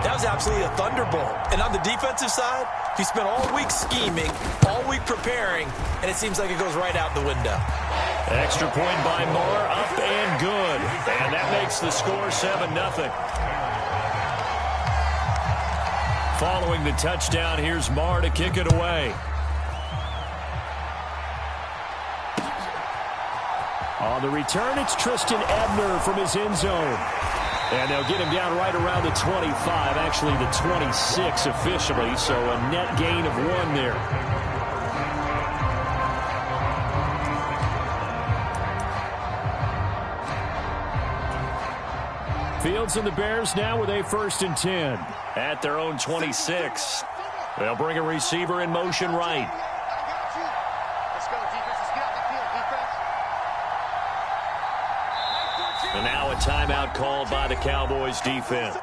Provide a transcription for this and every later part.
That was absolutely a thunderbolt. And on the defensive side, he spent all week scheming, all week preparing, and it seems like it goes right out the window. Extra point by Moore, up and good. And that makes the score 7-0. Following the touchdown, here's Marr to kick it away. On the return, it's Tristan Ebner from his end zone. And they'll get him down right around the 25, actually the 26 officially, so a net gain of 1 there. Fields and the Bears now with a 1st and 10 at their own 26. They'll bring a receiver in motion right. And now a timeout called by the Cowboys defense.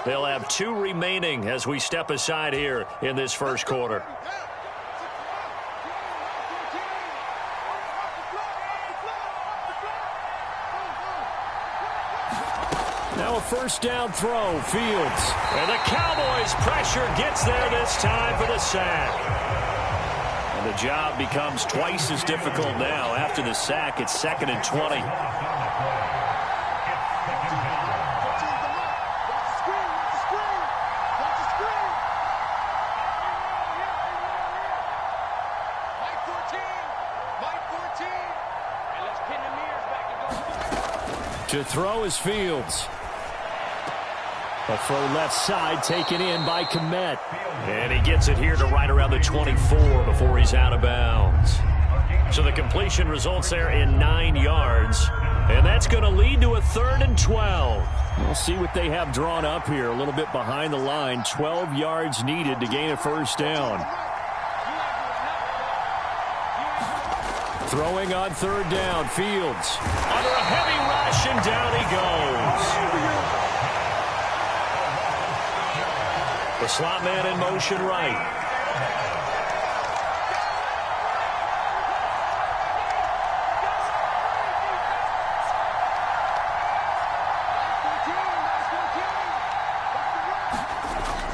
They'll have 2 remaining as we step aside here in this first quarter. Now a first down throw, Fields. And the Cowboys pressure gets there this time for the sack. And the job becomes twice as difficult now. After the sack, it's 2nd and 20. To throw is Fields. A throw left side taken in by Kmet. And he gets it here to right around the 24 before he's out of bounds. So the completion results there in 9 yards. And that's going to lead to a 3rd and 12. We'll see what they have drawn up here. A little bit behind the line. 12 yards needed to gain a first down. Throwing on 3rd down, Fields. Under a heavy rush, and down he goes. The slot man in motion right.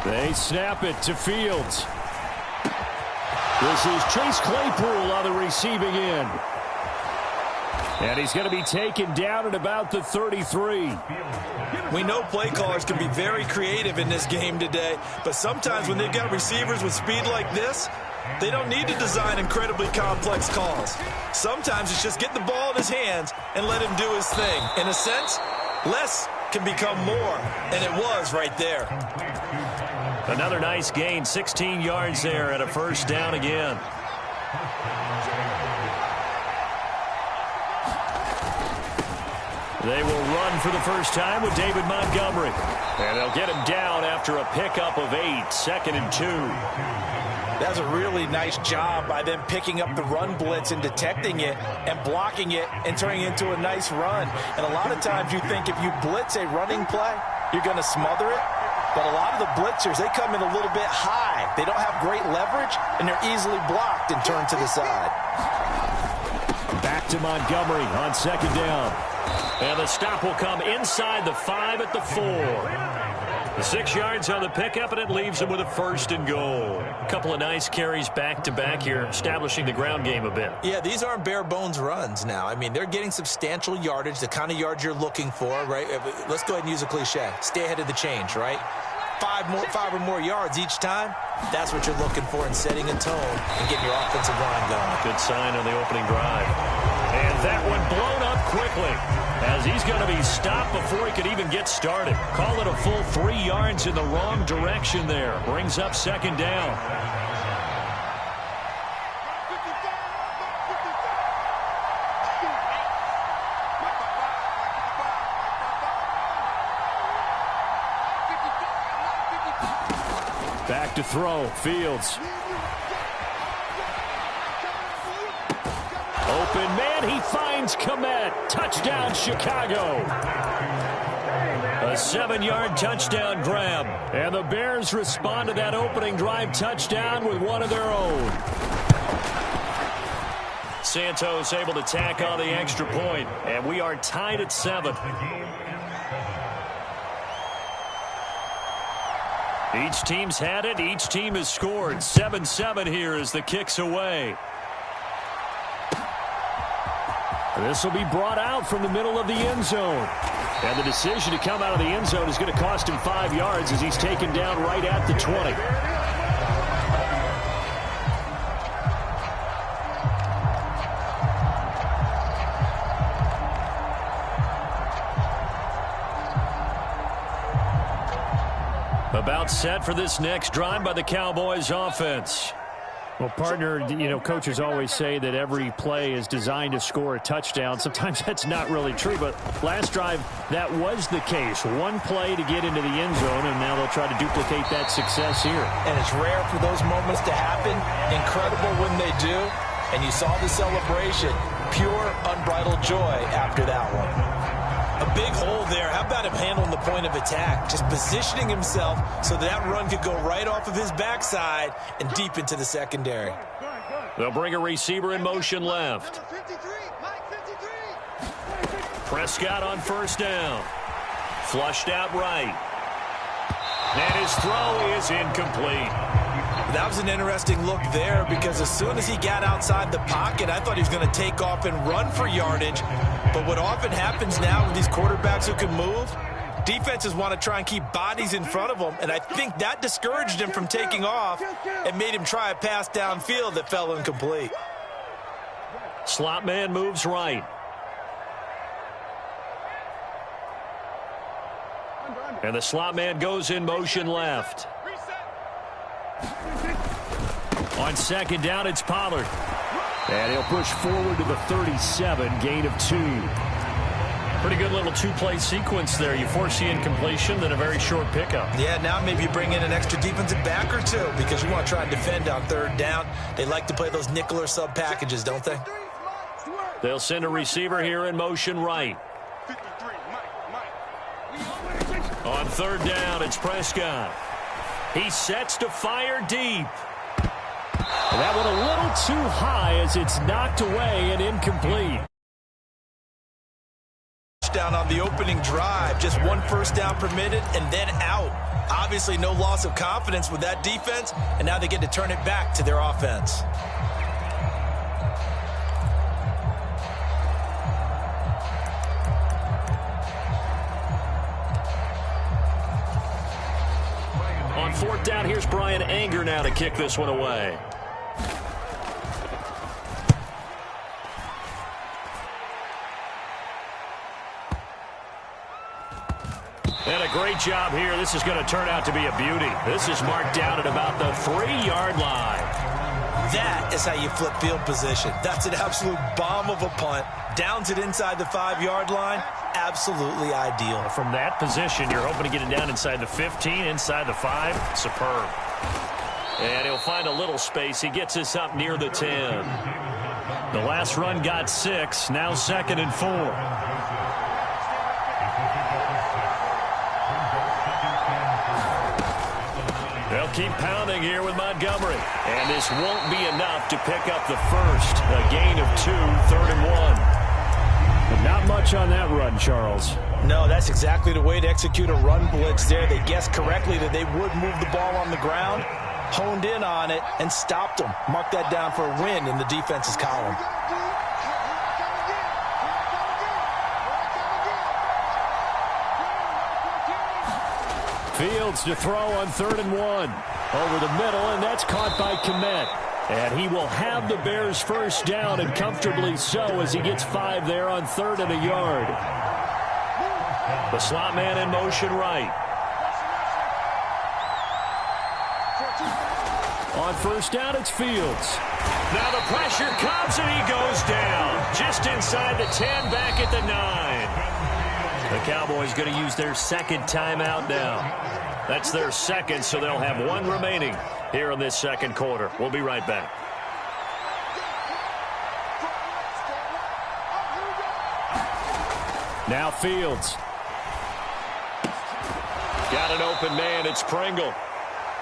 They snap it to Fields. This is Chase Claypool on the receiving end. And he's going to be taken down at about the 33. We know play callers can be very creative in this game today, but sometimes when they've got receivers with speed like this, they don't need to design incredibly complex calls. Sometimes it's just get the ball in his hands and let him do his thing. In a sense, less can become more, and it was right there. Another nice gain, 16 yards there at a first down again. They will run for the first time with David Montgomery. And they'll get him down after a pickup of 8, 2nd and 2. That's a really nice job by them picking up the run blitz and detecting it and blocking it and turning it into a nice run. And a lot of times you think if you blitz a running play, you're going to smother it. But a lot of the blitzers, they come in a little bit high. They don't have great leverage, and they're easily blocked and turned to the side. Back to Montgomery on 2nd down. And the stop will come inside the 5 at the 4. The 6 yards on the pickup, and it leaves him with a 1st and goal. A couple of nice carries back-to-back here, establishing the ground game a bit. Yeah, these aren't bare-bones runs now. I mean, they're getting substantial yardage, the kind of yards you're looking for, right? Let's go ahead and use a cliche. Stay ahead of the change, right? 5 or more yards each time, that's what you're looking for in setting a tone and getting your offensive line going. Good sign on the opening drive. And that one blown up quickly as he's going to be stopped before he could even get started. Call it a full 3 yards in the wrong direction there. Brings up 2nd down. back to throw. Fields. Open man, he finds Kmet. Touchdown, Chicago. A 7-yard touchdown grab. And the Bears respond to that opening drive touchdown with one of their own. Santos able to tack on the extra point, and we are tied at 7. Each team's had it. Each team has scored. 7-7 here as the kick's away. This will be brought out from the middle of the end zone. And the decision to come out of the end zone is going to cost him 5 yards as he's taken down right at the 20. About set for this next drive by the Cowboys offense. Well, partner, coaches always say that every play is designed to score a touchdown. Sometimes that's not really true, but last drive, that was the case. One play to get into the end zone, and now they'll try to duplicate that success here. And it's rare for those moments to happen. Incredible when they do. And you saw the celebration. Pure, unbridled joy after that one. A big hole there. How about him handling the point of attack? Just positioning himself so that run could go right off of his backside and deep into the secondary. They'll bring a receiver in motion left. Prescott on first down. Flushed out right. And his throw is incomplete. That was an interesting look there because as soon as he got outside the pocket, I thought he was going to take off and run for yardage. But what often happens now with these quarterbacks who can move, defenses want to try and keep bodies in front of them, and I think that discouraged him from taking off and made him try a pass downfield that fell incomplete. Slot man moves right. And the slot man goes in motion left. On second down, it's Pollard. And he'll push forward to the 37, gain of 2. Pretty good little two-play sequence there. You force the incompletion, then a very short pickup. Yeah, now maybe you bring in an extra defensive back or two because you want to try and defend on third down. They like to play those nickel or sub packages, don't they? They'll send a receiver here in motion right. On third down, it's Prescott. He sets to fire deep. That one a little too high as it's knocked away and incomplete. Down on the opening drive, just one first down permitted and then out. Obviously no loss of confidence with that defense, and now they get to turn it back to their offense. On fourth down, here's Brian Anger now to kick this one away. And a great job here. This is going to turn out to be a beauty. This is marked down at about the 3-yard line. That is how you flip field position. That's an absolute bomb of a punt. Downs it inside the 5-yard line. Absolutely ideal. From that position, you're hoping to get it down inside the 15, inside the 5. Superb. And he'll find a little space. He gets us up near the 10. The last run got 6. Now 2nd and 4. They'll keep pounding here with Montgomery. And this won't be enough to pick up the first. A gain of 2, 3rd and 1. But not much on that run, Charles. No, that's exactly the way to execute a run blitz there. They guessed correctly that they would move the ball on the ground, honed in on it, and stopped them. Mark that down for a win in the defense's column. Fields to throw on 3rd and 1. Over the middle, and that's caught by Kmet. And he will have the Bears first down, and comfortably so as he gets 5 there on 3rd and a yard. The slot man in motion right. On first down, it's Fields. Now the pressure comes, and he goes down. Just inside the 10, back at the 9. The Cowboys going to use their second timeout now. That's their second, so they'll have one remaining here in this second quarter. We'll be right back. Now Fields. Got an open man. It's Pringle.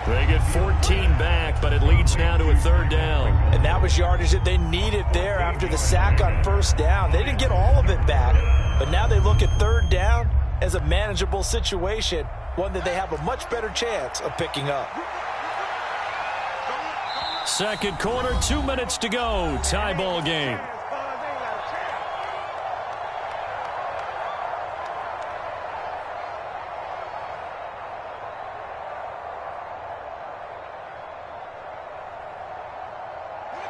They get 14 back, but it leads now to a third down. And that was yardage that they needed there after the sack on first down. They didn't get all of it back, but now they look at third down as a manageable situation, one that they have a much better chance of picking up. Second quarter, 2 minutes to go. Tie ball game.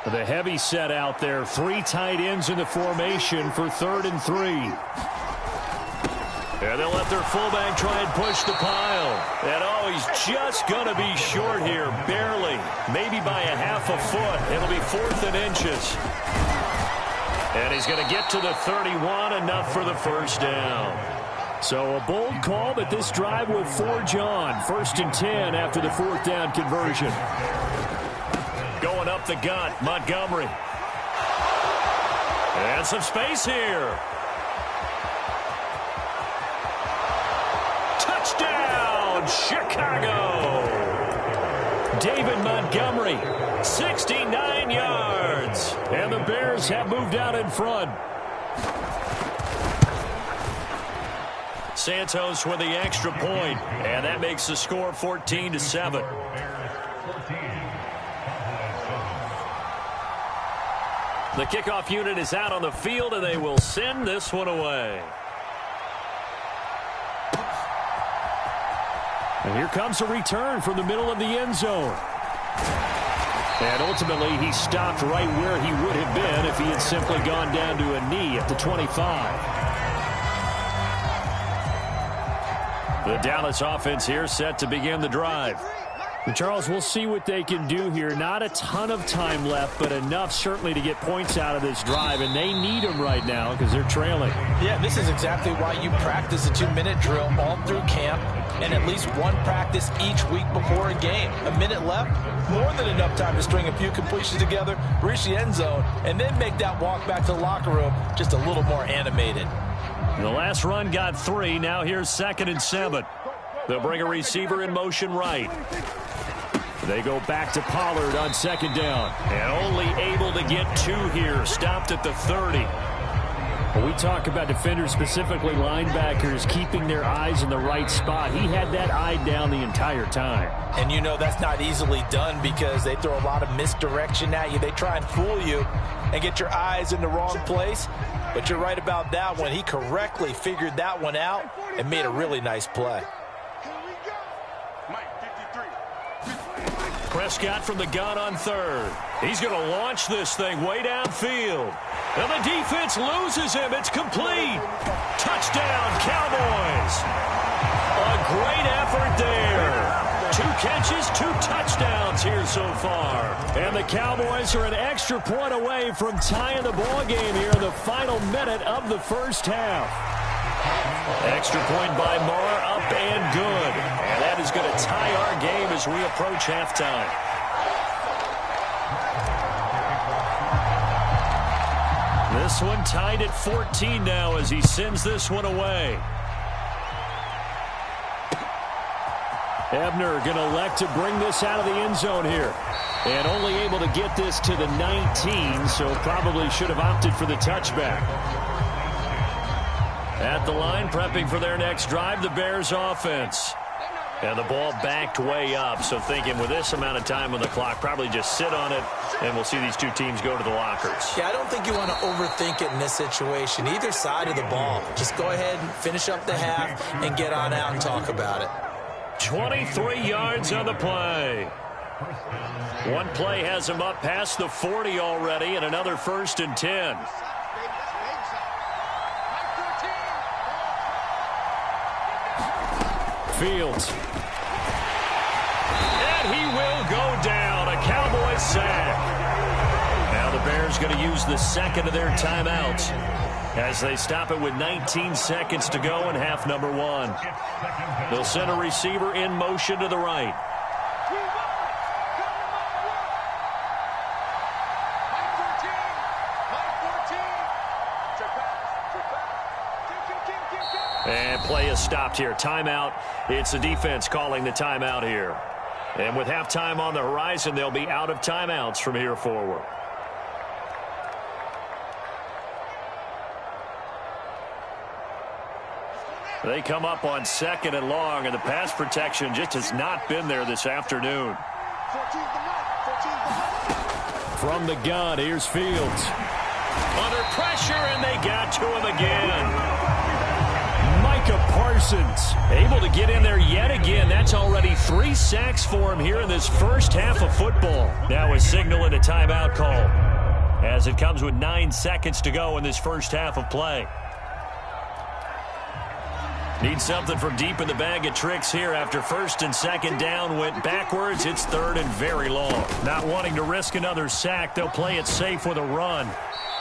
The heavy set out there. 3 tight ends in the formation for 3rd and 3. And they'll let their fullback try and push the pile. And, oh, he's just going to be short here. Barely. Maybe by a half a foot. It'll be 4th and inches. And he's going to get to the 31. Enough for the first down. So a bold call, but this drive will forge on. 1st and 10 after the 4th down conversion. Going up the gut, Montgomery. And some space here. Touchdown, Chicago. David Montgomery, 69 yards. And the Bears have moved out in front. Santos with the extra point, and that makes the score 14-7. The kickoff unit is out on the field, and they will send this one away. And here comes a return from the middle of the end zone. And ultimately, he stopped right where he would have been if he had simply gone down to a knee at the 25. The Dallas offense here set to begin the drive. And Charles, we'll see what they can do here. Not a ton of time left, but enough certainly to get points out of this drive. And they need them right now because they're trailing. Yeah, this is exactly why you practice a 2-minute drill all through camp and at least one practice each week before a game. A minute left, more than enough time to string a few completions together, reach the end zone, and then make that walk back to the locker room just a little more animated. The last run got 3. Now here's 2nd and 7. They'll bring a receiver in motion right. They go back to Pollard on 2nd down. And only able to get 2 here. Stopped at the 30. When we talk about defenders, specifically linebackers, keeping their eyes in the right spot, he had that eye down the entire time. And you know that's not easily done because they throw a lot of misdirection at you. They try and fool you and get your eyes in the wrong place. But you're right about that one. He correctly figured that one out and made a really nice play. Prescott from the gun on 3rd. He's going to launch this thing way downfield. And the defense loses him. It's complete. Touchdown, Cowboys. A great effort there. 2 catches, 2 touchdowns here so far. And the Cowboys are an extra point away from tying the ball game here in the final minute of the first half. Extra point by Marr, up and good. And that is going to tie our game as we approach halftime. This one tied at 14 now as he sends this one away. Ebner going to elect to bring this out of the end zone here. And only able to get this to the 19, so probably should have opted for the touchback. At the line, prepping for their next drive, the Bears offense. And the ball backed way up, so thinking with this amount of time on the clock, probably just sit on it, and we'll see these two teams go to the lockers. Yeah, I don't think you want to overthink it in this situation. Either side of the ball. Just go ahead and finish up the half and get on out and talk about it. 23 yards on the play. One play has him up past the 40 already, and another 1st and 10. Fields. And he will go down. A Cowboy sack. Now the Bears going to use the second of their timeouts. as they stop it with 19 seconds to go in half number one. They'll send a receiver in motion to the right. And play is stopped here. Timeout. It's the defense calling the timeout here. And with halftime on the horizon, they'll be out of timeouts from here forward. They come up on 2nd and long, and the pass protection just has not been there this afternoon. From the gun, here's Fields. Under pressure, and they got to him again. Parsons able to get in there yet again. That's already 3 sacks for him here in this first half of football. Now a signal and a timeout call as it comes with 9 seconds to go in this first half of play. Need something from deep in the bag of tricks here after 1st and 2nd down went backwards. It's 3rd and very long. Not wanting to risk another sack, they'll play it safe with a run.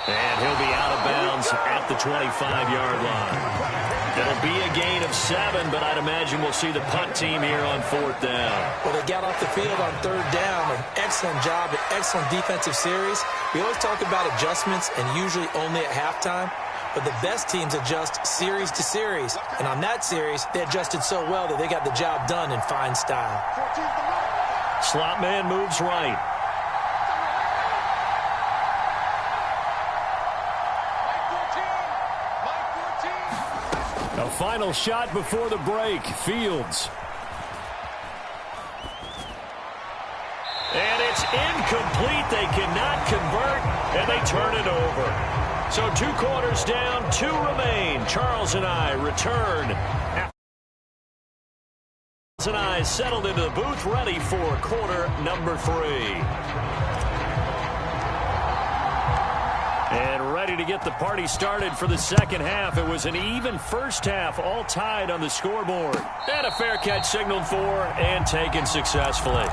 And he'll be out of bounds at the 25-yard line. It'll be a gain of 7, but I'd imagine we'll see the punt team here on 4th down. Well, they got off the field on 3rd down. An excellent job, an excellent defensive series. We always talk about adjustments and usually only at halftime, but the best teams adjust series to series. And on that series, they adjusted so well that they got the job done in fine style. Slot man moves right. A final shot before the break. Fields. And it's incomplete. They cannot convert, and they turn it over. So 2 quarters down, 2 remain. Charles and I return. Charles and I settled into the booth, ready for quarter number 3. And ready to get the party started for the second half. It was an even first half, all tied on the scoreboard. And a fair catch signaled for and taken successfully.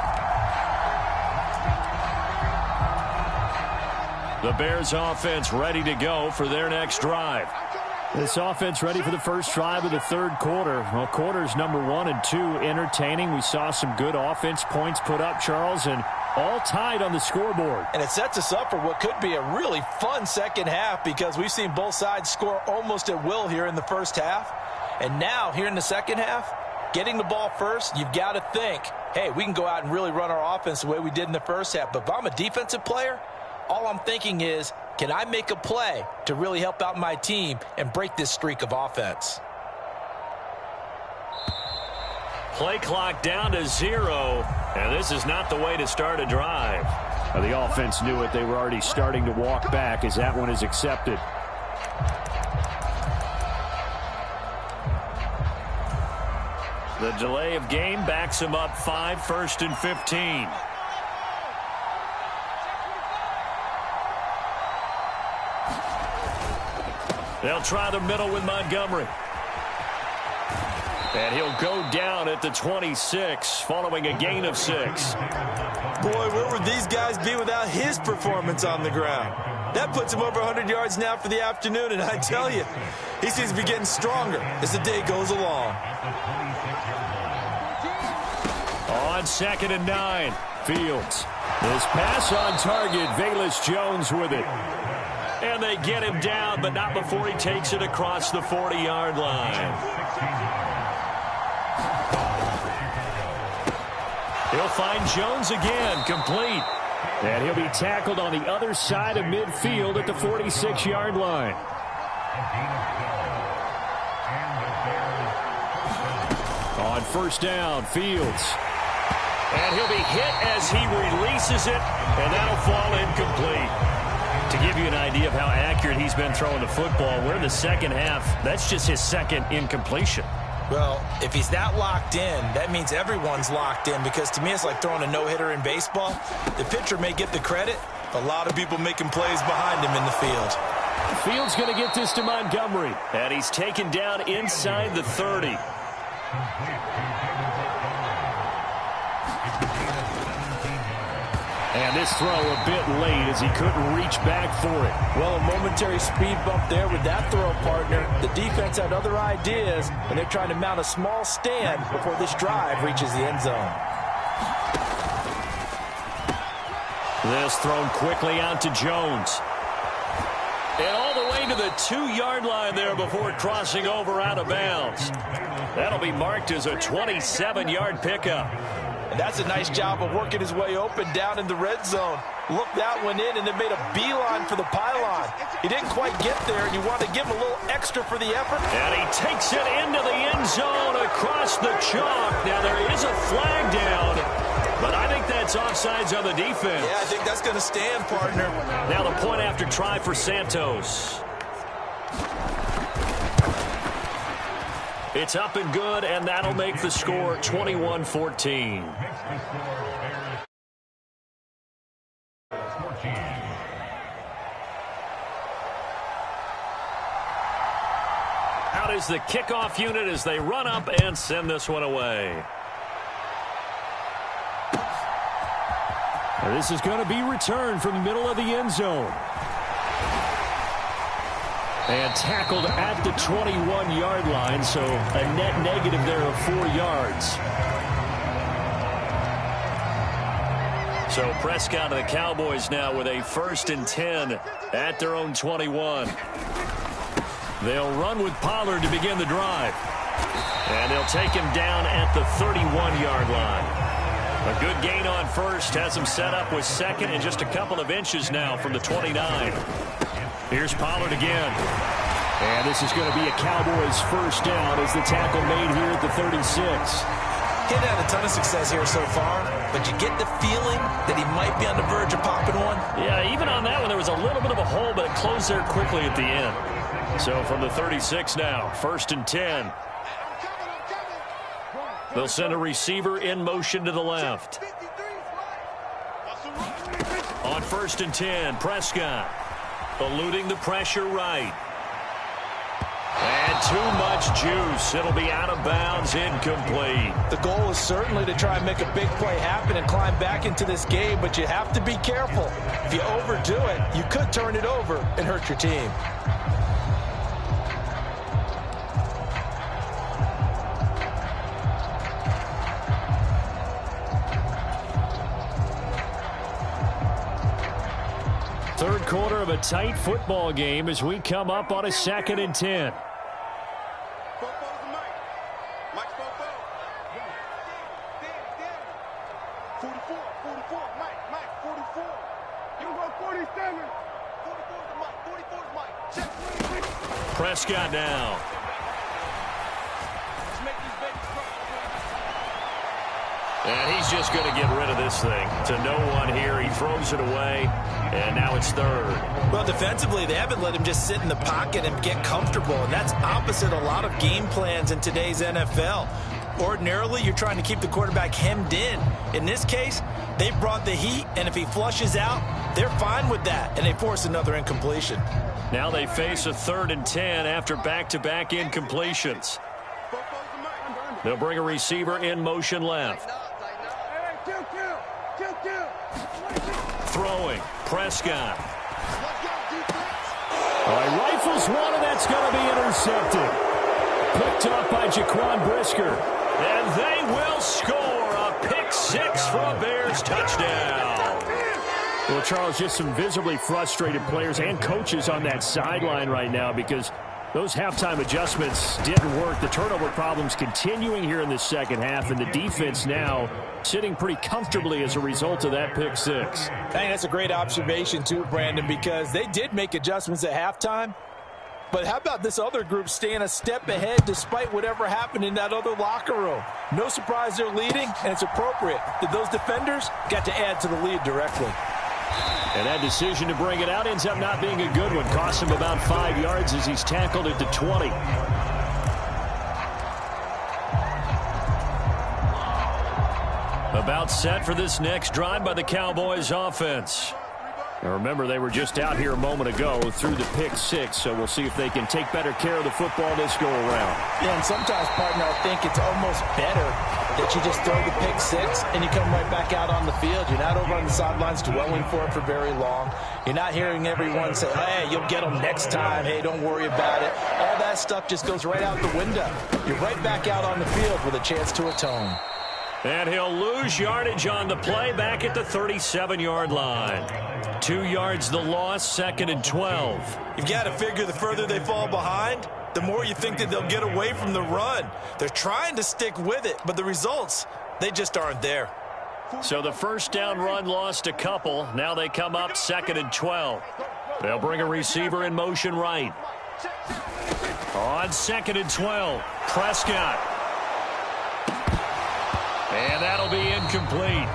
The Bears offense ready to go for their next drive. This offense ready for the first drive of the 3rd quarter. Well, quarters number 1 and 2 entertaining. We saw some good offense points put up, Charles, and all tied on the scoreboard. And it sets us up for what could be a really fun second half because we've seen both sides score almost at will here in the first half. And now, here in the second half, getting the ball first, you've got to think, hey, we can go out and really run our offense the way we did in the first half. But if I'm a defensive player, all I'm thinking is, can I make a play to really help out my team and break this streak of offense? Play clock down to 0, and this is not the way to start a drive. The offense knew it. They were already starting to walk back as that one is accepted. The delay of game backs him up 5, 1st and 15. They'll try the middle with Montgomery. And he'll go down at the 26 following a gain of 6. Boy, where would these guys be without his performance on the ground? That puts him over 100 yards now for the afternoon, and I tell you, he seems to be getting stronger as the day goes along. On 2nd and 9, Fields. His pass on target, Velus Jones with it. And they get him down, but not before he takes it across the 40-yard line. He'll find Jones again, complete. And he'll be tackled on the other side of midfield at the 46-yard line. On 1st down, Fields. And he'll be hit as he releases it, and that'll fall incomplete. To give you an idea of how accurate he's been throwing the football, we're in the second half. That's just his 2nd incompletion. Well, if he's that locked in, that means everyone's locked in, because to me it's like throwing a no-hitter in baseball. The pitcher may get the credit. A lot of people making plays behind him in the field. Fields going to get this to Montgomery. And he's taken down inside the 30. And this throw a bit late as he couldn't reach back for it. Well, a momentary speed bump there with that throw, partner. The defense had other ideas, and they're trying to mount a small stand before this drive reaches the end zone. This thrown quickly out to Jones. And all the way to the 2-yard line there before crossing over out of bounds. That'll be marked as a 27-yard pickup. And that's a nice job of working his way open down in the red zone. Looked that one in and then made a beeline for the pylon. He didn't quite get there, and you want to give him a little extra for the effort. And he takes it into the end zone across the chalk. Now there is a flag down, but I think that's offsides on the defense. Yeah, I think that's going to stand, partner. Now the point after try for Santos. It's up and good, and that'll make the score 21-14. Out is the kickoff unit as they run up and send this one away. This is going to be returned from the middle of the end zone. And tackled at the 21-yard line, so a net negative there of 4 yards. So Prescott and the Cowboys now with a 1st and 10 at their own 21. They'll run with Pollard to begin the drive. And they'll take him down at the 31-yard line. A good gain on first, has him set up with second and just a couple of inches now from the 29. Here's Pollard again. And this is going to be a Cowboys first down as the tackle made here at the 36. He'd had a ton of success here so far, but you get the feeling that he might be on the verge of popping one. Yeah, even on that one, there was a little bit of a hole, but it closed there quickly at the end. So from the 36 now, 1st and 10. They'll send a receiver in motion to the left. On 1st and 10, Prescott eluding the pressure right. And too much juice. It'll be out of bounds, incomplete. The goal is certainly to try and make a big play happen and climb back into this game, but you have to be careful. If you overdo it, you could turn it over and hurt your team. Third quarter of a tight football game as we come up on a 2nd and 10. Prescott now. And he's just going to get rid of this thing. To no one here. He throws it away. And now it's 3rd. Well, defensively, they haven't let him just sit in the pocket and get comfortable. And that's opposite a lot of game plans in today's NFL. Ordinarily, you're trying to keep the quarterback hemmed in. In this case, they brought the heat. And if he flushes out, they're fine with that. And they force another incompletion. Now they face a 3rd and 10 after back-to-back incompletions. They'll bring a receiver in motion left. Throwing, Prescott. All right, rifles one, and that's going to be intercepted. Picked off by Jaquan Brisker. And they will score a pick-6 for a Bears touchdown. Well, Charles, just some visibly frustrated players and coaches on that sideline right now because those halftime adjustments didn't work. The turnover problems continuing here in the second half, and the defense now sitting pretty comfortably as a result of that pick-6. I think that's a great observation, too, Brandon, because they did make adjustments at halftime. But how about this other group staying a step ahead despite whatever happened in that other locker room? No surprise they're leading, and it's appropriate that those defenders got to add to the lead directly. And that decision to bring it out ends up not being a good one. Costs him about 5 yards as he's tackled at the 20. About set for this next drive by the Cowboys offense. Now remember, they were just out here a moment ago through the pick six, so we'll see if they can take better care of the football this go-around. Yeah, and sometimes, partner, I think it's almost better that you just throw the pick six and you come right back out on the field. You're not over on the sidelines dwelling for it for very long. You're not hearing everyone say, hey, you'll get them next time. Hey, don't worry about it. All that stuff just goes right out the window. You're right back out on the field with a chance to atone. And he'll lose yardage on the play back at the 37-yard line. 2 yards the loss, 2nd and 12. You've got to figure the further they fall behind, the more you think that they'll get away from the run. They're trying to stick with it, but the results, they just aren't there. So the first down run lost a couple. Now they come up 2nd and 12. They'll bring a receiver in motion right. On 2nd and 12, Prescott. And that'll be incomplete.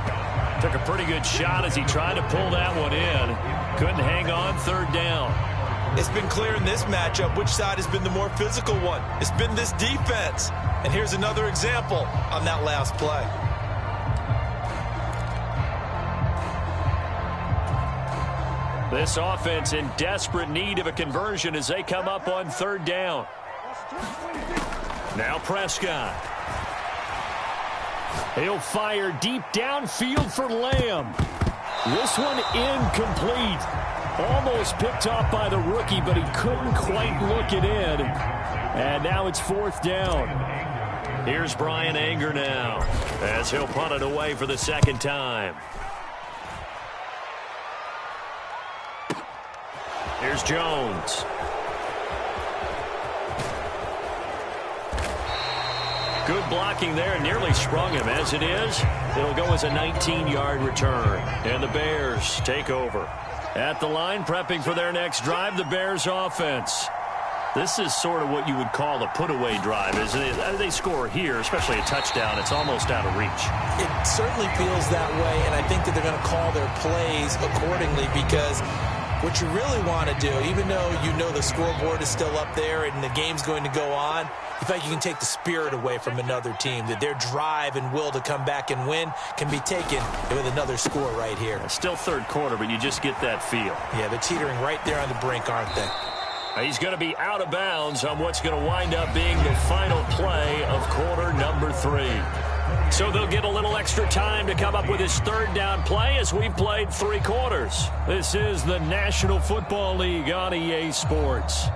Took a pretty good shot as he tried to pull that one in. Couldn't hang on, 3rd down. It's been clear in this matchup which side has been the more physical one. It's been this defense. And here's another example on that last play. This offense in desperate need of a conversion as they come up on 3rd down. Now Prescott. He'll fire deep downfield for Lamb. This one incomplete. Almost picked off by the rookie, but he couldn't quite look it in. And now it's 4th down. Here's Brian Anger now as he'll punt it away for the 2nd time. Here's Jones. Good blocking there, nearly sprung him. As it is, it'll go as a 19-yard return. And the Bears take over. At the line, prepping for their next drive, the Bears offense. This is sort of what you would call a put-away drive, isn't it? They score here, especially a touchdown. It's almost out of reach. It certainly feels that way, and I think that they're going to call their plays accordingly because what you really want to do, even though you know the scoreboard is still up there and the game's going to go on, you feel like you can take the spirit away from another team, that their drive and will to come back and win can be taken with another score right here. Still 3rd quarter, but you just get that feel. Yeah, they're teetering right there on the brink, aren't they? He's going to be out of bounds on what's going to wind up being the final play of quarter number 3. So they'll get a little extra time to come up with his 3rd down play as we've played 3 quarters. This is the National Football League on EA Sports.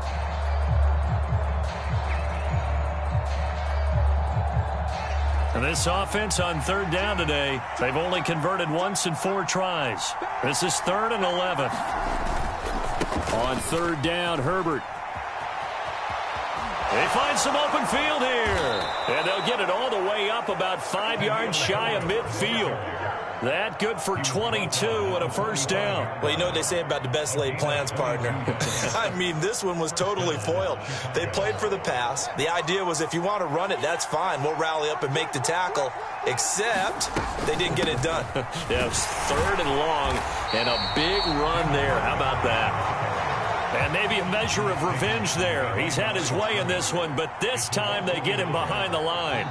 And this offense on 3rd down today, they've only converted once in 4 tries. This is 3rd and 11. On 3rd down, Herbert. They find some open field here. And they'll get it all the way up about 5 yards shy of midfield. That good for 22 and a 1st down. Well, you know what they say about the best laid plans, partner. I mean, this one was totally foiled. They played for the pass. The idea was if you want to run it, that's fine. We'll rally up and make the tackle. Except they didn't get it done. Yeah, it was 3rd and long and a big run there. How about that? And maybe a measure of revenge there. He's had his way in this one, but this time they get him behind the line.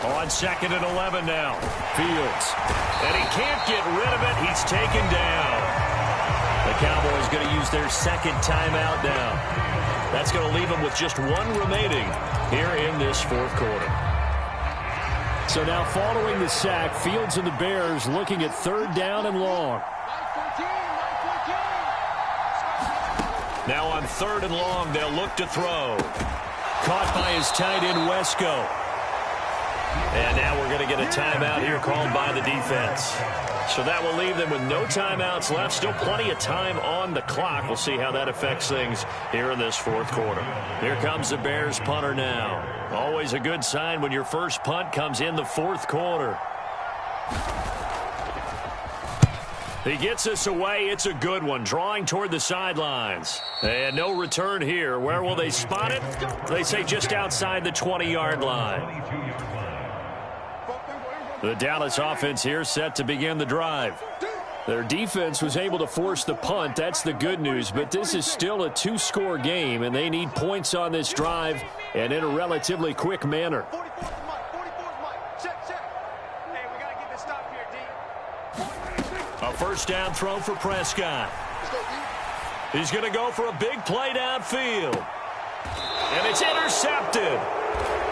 On 2nd and 11 now. Fields. And he can't get rid of it. He's taken down. The Cowboys going to use their 2nd timeout now. That's going to leave them with just 1 remaining here in this 4th quarter. So now following the sack, Fields and the Bears looking at 3rd down and long. Now on 3rd and long, they'll look to throw. Caught by his tight end, Wesco. And now we're going to get a timeout here called by the defense. So that will leave them with no timeouts left. Still plenty of time on the clock. We'll see how that affects things here in this 4th quarter. Here comes the Bears punter now. Always a good sign when your first punt comes in the 4th quarter. He gets us away. It's a good one. Drawing toward the sidelines. And no return here. Where will they spot it? They say just outside the 20-yard line. The Dallas offense here set to begin the drive. Their defense was able to force the punt. That's the good news. But this is still a two-score game, and they need points on this drive and in a relatively quick manner. A first down throw for Prescott. He's going to go for a big play downfield. And it's intercepted.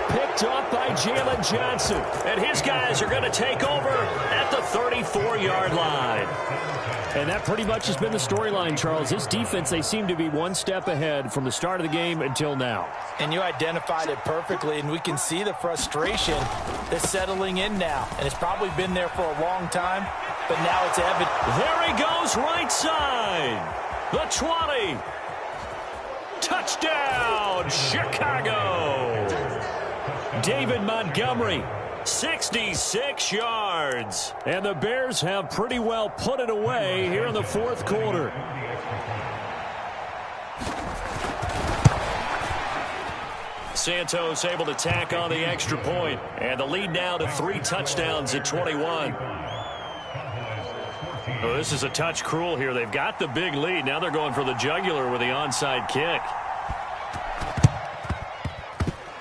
Picked off by Jalen Johnson. And his guys are going to take over at the 34-yard line. And that pretty much has been the storyline, Charles. This defense, they seem to be one step ahead from the start of the game until now. And you identified it perfectly, and we can see the frustration that's settling in now. And it's probably been there for a long time, but now it's evident. There he goes, right side. The 20. Touchdown, Chicago. David Montgomery, 66 yards. And the Bears have pretty well put it away here in the fourth quarter. Santos able to tack on the extra point. And the lead now to 3 touchdowns at 21. Oh, this is a touch cruel here. They've got the big lead. Now they're going for the jugular with the onside kick.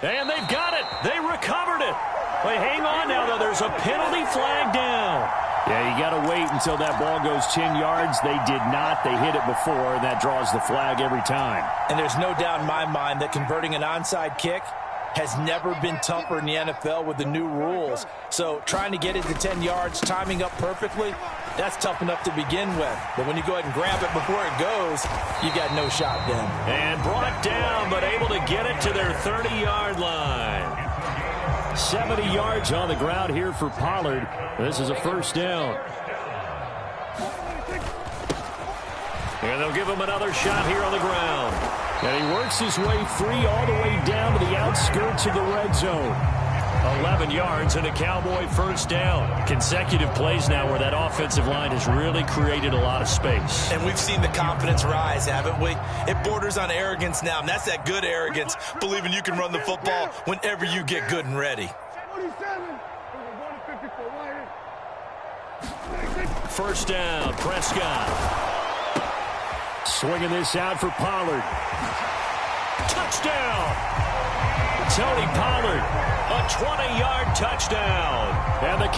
And they've got it. They recovered it. But hang on now, though. There's a penalty flag down. Yeah, you got to wait until that ball goes 10 yards. They did not. They hit it before, and that draws the flag every time. And there's no doubt in my mind that converting an onside kick has never been tougher in the NFL with the new rules. So trying to get it to 10 yards, timing up perfectly, that's tough enough to begin with. But when you go ahead and grab it before it goes, you got no shot then. And brought down, but able to get it to their 30-yard line. 70 yards on the ground here for Pollard. This is a first down. And they'll give him another shot here on the ground. And he works his way free all the way down to the outskirts of the red zone. 11 yards and a Cowboy first down. Consecutive plays now where that offensive line has really created a lot of space. And we've seen the confidence rise, haven't we? It borders on arrogance now, and that's that good arrogance, believing you can run the football whenever you get good and ready. First down, Prescott. Swinging this out for Pollard. Touchdown! Tony Pollard, a 20-yard touchdown. And the